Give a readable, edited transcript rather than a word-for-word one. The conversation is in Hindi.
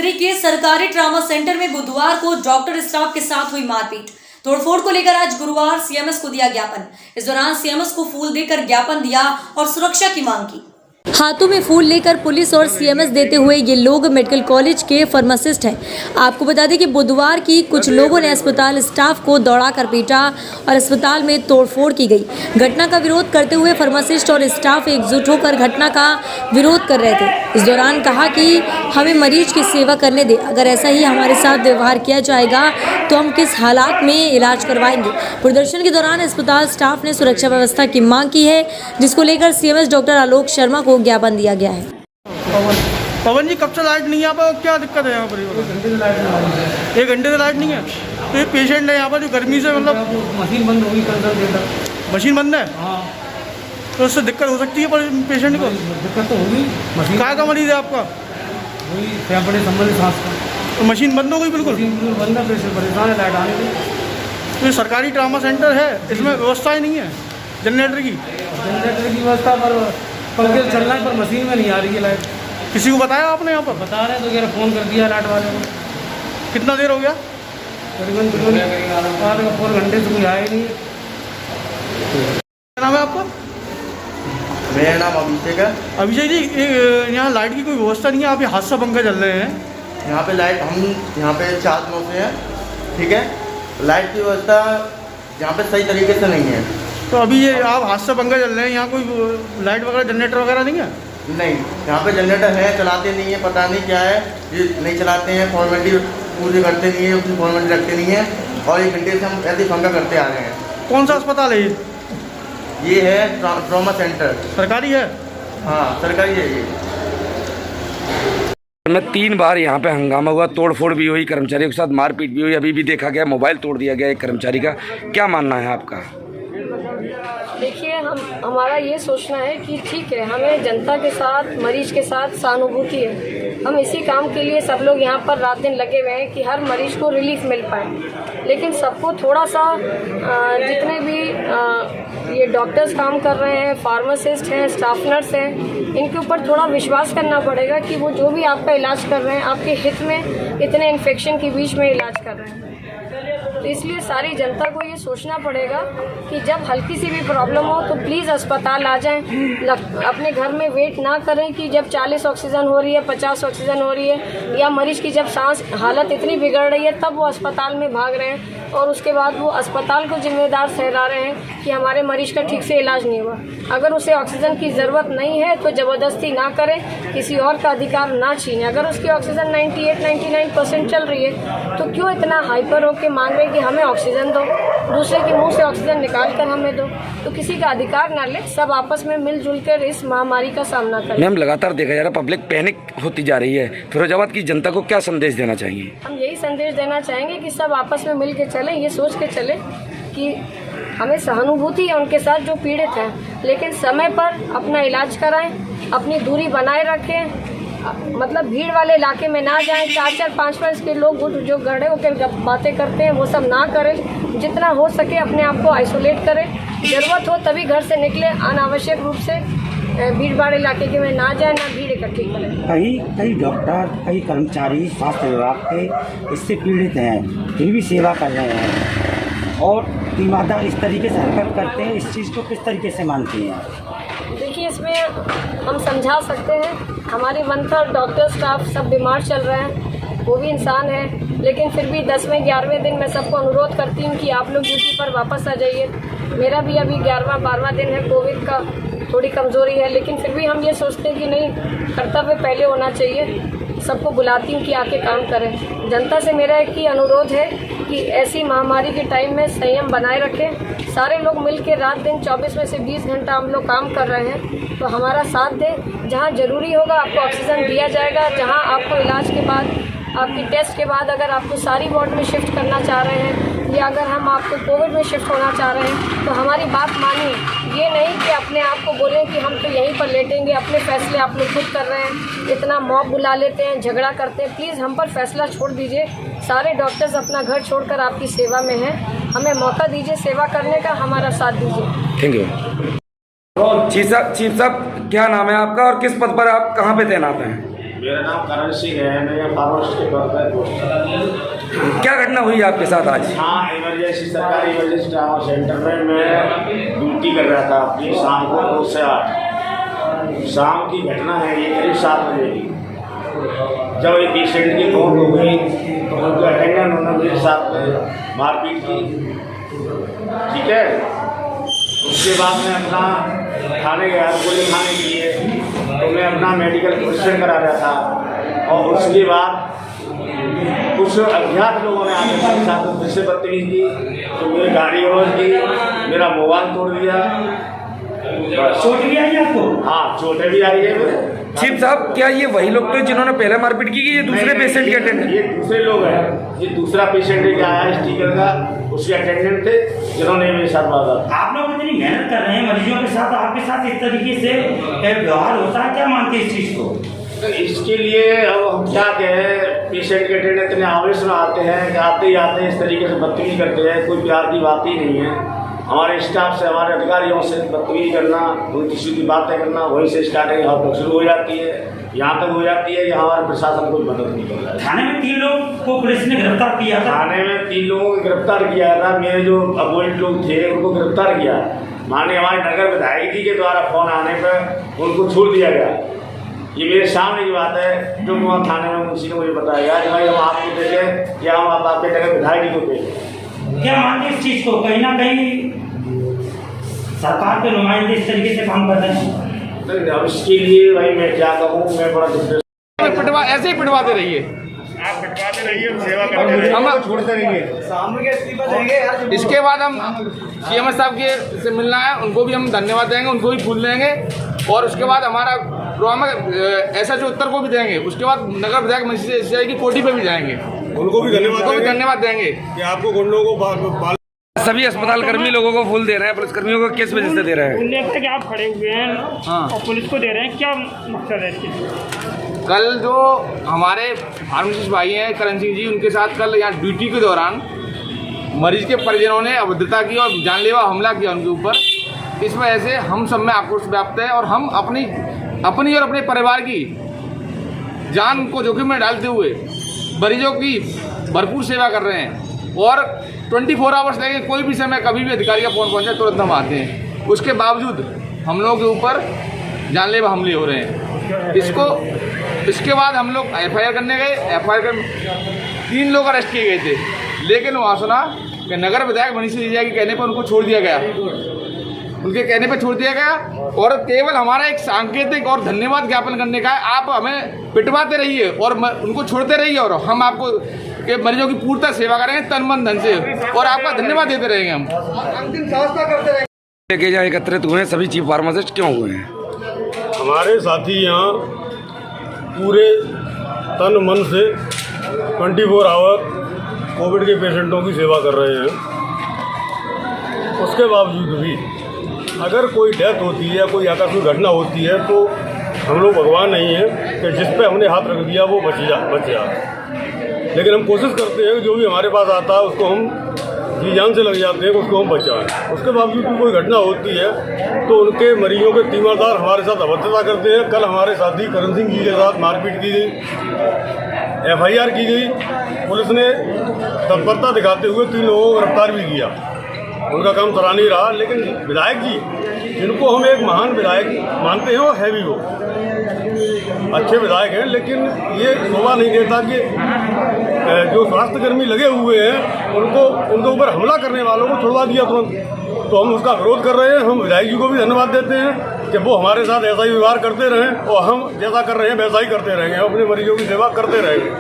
उत्तरी के सरकारी ट्रामा सेंटर में बुधवार को डॉक्टर स्टाफ के साथ हुई मारपीट। तोड़फोड़ को लेकर आज गुरुवार सीएमएस को दिया ज्ञापन। इस दौरान सीएमएस को फूल देकर ज्ञापन दिया और सुरक्षा की मांग की। हाथों में फूल लेकर पुलिस और सीएमएस देते हुए ये लोग मेडिकल कॉलेज के फार्मासिस्ट हैं। आपको बता दें कि बुधवार की कुछ लोगों ने अस्पताल स्टाफ को दौड़ाकर पीटा और अस्पताल में तोड़फोड़ की गई। घटना का विरोध करते हुए फार्मासिस्ट और स्टाफ एकजुट होकर घटना का विरोध कर रहे थे। इस दौरान कहा कि हमें मरीज की सेवा करने दें, अगर ऐसा ही हमारे साथ व्यवहार किया जाएगा तो हम किस हालात में इलाज करवाएंगे। प्रदर्शन के दौरान अस्पताल स्टाफ ने सुरक्षा व्यवस्था की मांग की है, जिसको लेकर सीएमएस डॉक्टर आलोक शर्मा को ज्ञापन दिया गया है। पवन जी, कब से लाइट नहीं है यहाँ पर? क्या दिक्कत है यहाँ पर? 1 घंटे से लाइट नहीं है। तो ये पेशेंट है यहाँ पर जो गर्मी से मतलब मशीन बंद होगी कल तक। मशीन बंद है? हाँ, तो उससे दिक्कत हो सकती है पर पेशेंट को? दिक्कत तो होगी। मशीन कहाँ का मरीज है आपका? वही फेफड़े संबंधित सांस का। तो मशीन बंद हो गई बिल्कुल? मशीन बिल्कुल बंद है, पेशेंट परेशान है, लाइट आने की। तो ये सरकारी ट्रामा सेंटर है, इसमें व्यवस्था ही नहीं है जनरेटर की? जनरेटर की व्यवस्था पर पंखे चल रहा है पर मशीन में नहीं आ रही है लाइट। किसी को बताया आपने यहाँ पर? बता रहे हैं तो कह रहे फ़ोन कर दिया लाइट वाले को। कितना देर हो गया? करीबन 4 घंटे से कोई आया ही नहीं। क्या नाम है आपका? मेरा नाम अभिषेक है। अभिषेक जी, यहाँ लाइट की कोई व्यवस्था नहीं है, आप ये हादसा पंखा चल रहे हैं। यहाँ पे लाइट हम यहाँ पे 4 दिनों से हैं, ठीक है। लाइट की व्यवस्था यहाँ पे सही तरीके से नहीं है। तो अभी ये आप हादसा पंखा चल रहे हैं, यहाँ कोई लाइट वगैरह जनरेटर वगैरह नहीं है? नहीं, यहाँ पे जनरेटर है, चलाते नहीं है, पता नहीं क्या है, ये नहीं चलाते हैं, फॉर्मेलिटी पूरी करते नहीं है, उसकी फॉर्मेलिटी रखते नहीं है। और 1 घंटे से हम ऐसे पंखा करते आ रहे हैं। कौन सा अस्पताल है ये? ये है ट्रॉमा सेंटर। सरकारी है? हाँ, सरकारी है ये। में 3 बार यहाँ पे हंगामा हुआ, तोड़फोड़ भी हुई, कर्मचारियों के साथ मारपीट भी हुई। अभी भी देखा गया मोबाइल तोड़ दिया गया एक कर्मचारी का। क्या मानना है आपका? देखिए, हमारा ये सोचना है कि ठीक है, हमें जनता के साथ, मरीज के साथ सहानुभूति है। हम इसी काम के लिए सब लोग यहाँ पर रात दिन लगे हुए हैं कि हर मरीज को रिलीफ मिल पाए। लेकिन सबको थोड़ा सा जितने भी ये डॉक्टर्स काम कर रहे हैं, फार्मासिस्ट हैं, स्टाफ नर्स हैं, इनके ऊपर थोड़ा विश्वास करना पड़ेगा कि वो जो भी आपका इलाज कर रहे हैं, आपके हित में इतने इन्फेक्शन के बीच में इलाज कर रहे हैं। तो इसलिए सारी जनता को ये सोचना पड़ेगा कि जब हल्की सी भी प्रॉब्लम हो तो प्लीज़ अस्पताल आ जाएं। अपने घर में वेट ना करें कि जब 40 ऑक्सीजन हो रही है, 50 ऑक्सीजन हो रही है, या मरीज की जब सांस हालत इतनी बिगड़ रही है तब वो अस्पताल में भाग रहे हैं और उसके बाद वो अस्पताल को जिम्मेदार ठहरा रहे हैं कि हमारे मरीज का ठीक से इलाज नहीं हुआ। अगर उसे ऑक्सीजन की ज़रूरत नहीं है तो ज़बरदस्ती ना करें, किसी और का अधिकार ना छीनें। अगर उसकी ऑक्सीजन 98-99% चल रही है तो क्यों इतना हाइपर होकर मांग रहे कि हमें ऑक्सीजन दो, दूसरे के मुंह से ऑक्सीजन निकाल कर हमें दो। तो किसी का अधिकार ना ले, सब आपस में मिलजुल कर इस महामारी का सामना करें। मैम, लगातार देखा जा रहा है पब्लिक पैनिक होती जा रही है। फिरोजाबाद की जनता को क्या संदेश देना चाहिए? हम यही संदेश देना चाहेंगे कि सब आपस में मिल के चलें, ये सोच के चलें कि हमें सहानुभूति है उनके साथ जो पीड़ित हैं, लेकिन समय पर अपना इलाज कराएं, अपनी दूरी बनाए रखें। मतलब भीड़ वाले इलाके में ना जाएं, 4-4, 5-5 के लोग जो गड़े होकर बातें करते हैं वो सब ना करें। जितना हो सके अपने आप को आइसोलेट करें, ज़रूरत हो तभी घर से निकले, अनावश्यक रूप से भीड़ भाड़ इलाके में ना जाए, ना भीड़ इकट्ठी करें। कई डॉक्टर, कई कर्मचारी स्वास्थ्य विभाग के इससे पीड़ित हैं, फिर भी सेवा कर रहे हैं और ईमानदार इस तरीके से हरकत करते हैं। इस चीज़ को किस तरीके से मानते हैं? देखिए, इसमें हम समझा सकते हैं, हमारे मंथर डॉक्टर स्टाफ सब बीमार चल रहे हैं, वो भी इंसान है, लेकिन फिर भी 10वें 11वें दिन मैं सबको अनुरोध करती हूँ कि आप लोग ड्यूटी पर वापस आ जाइए। मेरा भी अभी 11वां 12वां दिन है, कोविड का थोड़ी कमज़ोरी है, लेकिन फिर भी हम ये सोचते हैं कि नहीं, कर्तव्य पहले होना चाहिए। सबको बुलाती हूँ कि आके काम करें। जनता से मेरा एक ही अनुरोध है कि ऐसी महामारी के टाइम में संयम बनाए रखें। सारे लोग मिलकर रात दिन 24 में से 20 घंटा हम लोग काम कर रहे हैं, तो हमारा साथ दें। जहाँ ज़रूरी होगा आपको ऑक्सीजन दिया जाएगा। जहाँ आपको इलाज के बाद, आपकी टेस्ट के बाद अगर आपको सारी वार्ड में शिफ्ट करना चाह रहे हैं या अगर हम आपको कोविड में शिफ्ट होना चाह रहे हैं तो हमारी बात मानिए। ये नहीं कि अपने आप को बोलें कि हम तो यहीं पर लेटेंगे, अपने फैसले आप लोग खुद कर रहे हैं, इतना मॉब बुला लेते हैं, झगड़ा करते हैं। प्लीज़ हम पर फैसला छोड़ दीजिए। सारे डॉक्टर्स अपना घर छोड़कर आपकी सेवा में हैं, हमें मौका दीजिए सेवा करने का, हमारा साथ दीजिए। Thank you. चीफ साहब, क्या नाम है आपका और किस पद पर आप कहाँ पे तैनात हैं? मेरा नाम करण सिंह है, मैं फार्मासिस्ट के पद पर पोस्ट। क्या घटना हुई आपके साथ आज? हाँ, इमरजेंसी सरकारी इमरजेंसी ट्रामा सेंटर में मैं ड्यूटी कर रहा था अपनी, शाम को 2 से 8 शाम की घटना है ये, करीब 7 बजे की। जब एक पेशेंट की मौत हो गई तो उनको अटेंडेंट उन्होंने मेरे साथ में मारपीट की, ठीक है। उसके बाद मैं अपना खाने गया गोली खाने के लिए, तो मैं अपना मेडिकल परीक्षण करा रहा था और उसके बाद कुछ अज्ञात लोगों ने आके मेरे साथ फिर से बदतमीजी की, तो मेरी गाड़ी और की, मेरा मोबाइल तोड़ दिया। चोट भी आई आपको? हाँ, चोटें भी आई है मेरे। चीफ साहब, क्या ये वही लोग थे जिन्होंने पहले मारपीट की कि ये दूसरे पेशेंट के अटेंडेंट? ये दूसरे लोग हैं, ये दूसरा पेशेंट है, आया स्टीकर का, उसके अटेंडेंट थे जिन्होंने मेरे साथ मारा। आप लोग इतनी मेहनत कर रहे हैं मरीजों के साथ, आपके साथ इस तरीके से व्यवहार होता है, क्या मानते हैं इस चीज़ को? तो इसके लिए अब हम क्या कहें, पेशेंट के अटेंडेंट इतने आवेश में आते हैं कि आते ही आते इस तरीके से बदतमीजी करते हैं, कोई प्यार की बात ही नहीं है। हमारे स्टाफ से, हमारे अधिकारियों से बदतमीजी करना, उनकी सीधी बातें करना, वहीं से स्टार्टिंग यहाँ तक शुरू हो जाती है, यहाँ तक हो जाती है कि हमारे प्रशासन कोई मदद नहीं कर रहा है। थाने में 3 लोग को पुलिस ने गिरफ्तार किया था। थाने में 3 लोगों को गिरफ्तार किया था, मेरे जो अपोजिट लोग थे उनको गिरफ्तार किया। माननीय हमारे नगर विधायक जी के द्वारा फोन आने पर उनको छोड़ दिया गया। ये मेरे सामने की बात है, जो वहाँ थाने में मुंशी ने मुझे बताया कि भाई हम आपको देते या हम आपके नगर विधायक जी को देते। क्या मानते इस चीज़ को? कहीं ना कहीं सरकार के नुमाइंदे इस तरीके से काम कर रहे हैं। अब इसके लिए भाई मैं क्या कहूँ, मैं बड़ा पिटवा ऐसे ही पिटवाते रहिए, आप पिटवाते रहिए, सेवा करते रहिए, हम छोड़ते रहिए। इसके बाद हम CMS साहब के से मिलना है, उनको भी हम धन्यवाद देंगे, उनको भी फूल देंगे और उसके बाद हमारा प्रोग्राम ऐसा जो उत्तर को भी देंगे। उसके बाद नगर विधायक मंत्री की कोठी पे भी जाएंगे, उनको भी धन्यवाद देंगे कि आपको गुंडों को सभी अस्पताल कर्मी लोगों को फूल दे रहे हैं, पुलिस कर्मियों को किस वजह से दे रहे हैं? कि आप खड़े हुए हैं और पुलिस को दे रहे हैं, क्या मकसद है इसके? कल जो हमारे फार्मासिस्ट भाई हैं करण सिंह जी, उनके साथ कल यहाँ ड्यूटी के दौरान मरीज के परिजनों ने अभद्रता की और जानलेवा हमला किया उनके ऊपर। इस वजह से हम सब में आक्रोश व्याप्त है और हम अपनी और अपने परिवार की जान को जोखिम में डालते हुए मरीजों की भरपूर सेवा कर रहे हैं और 24 आवर्स लगे, कोई भी समय कभी भी अधिकारी का फोन पहुंचे तुरंत हम आते हैं। उसके बावजूद हम लोगों के ऊपर जानलेवा हमले हो रहे हैं। इसके बाद हम लोग FIR करने गए, FIR कर 3 लोग अरेस्ट किए गए थे, लेकिन वहाँ सुना कि नगर विधायक मनीष सिसोदिया के कहने पर उनको छोड़ दिया गया, उनके कहने पर छोड़ दिया गया और केवल हमारा एक सांकेतिक और धन्यवाद ज्ञापन करने का है। आप हमें पिटवाते रहिए और उनको छोड़ते रहिए और हम आपको के मरीजों की पूर्णतः सेवा करेंगे तन मन धन से और आपका धन्यवाद देते रहेंगे। हम अंतिम व्यवस्था करते रहेंगे। लेके जहाँ एकत्रित हुए हैं सभी चीफ फार्मासिस्ट क्यों हुए हैं? हमारे साथी यहाँ पूरे तन मन से 24 आवर कोविड के पेशेंटों की सेवा कर रहे हैं। उसके बावजूद भी अगर कोई डेथ होती है, कोई आकस्मिक घटना होती है तो हम लोग भगवान नहीं हैं कि जिस पे हमने हाथ रख दिया वो बच जा। लेकिन हम कोशिश करते हैं कि जो भी हमारे पास आता है उसको हम जी जान से लग जाते हैं, उसको हम बचाएं। उसके बावजूद भी कोई घटना होती है तो उनके मरीजों के तीमारदार हमारे साथ अभद्रता करते हैं। कल हमारे साथी करण सिंह जी के साथ मारपीट की गई, FIR की गई। पुलिस ने तत्परता दिखाते हुए 3 लोगों को गिरफ्तार भी किया। उनका काम सराहनीय रहा। लेकिन विधायक जी, जिनको हम एक महान विधायक मानते हैं, वो है भी वो अच्छे विधायक हैं, लेकिन ये शोभा नहीं देता कि जो स्वास्थ्यकर्मी लगे हुए हैं उनके ऊपर हमला करने वालों को छुड़वा दिया तुरंत। तो हम उसका विरोध कर रहे हैं। हम विधायक जी को भी धन्यवाद देते हैं कि वो हमारे साथ ऐसा ही व्यवहार करते रहें और हम जैसा कर रहे हैं वैसा ही करते रहेंगे, अपने मरीजों की सेवा करते रहेंगे।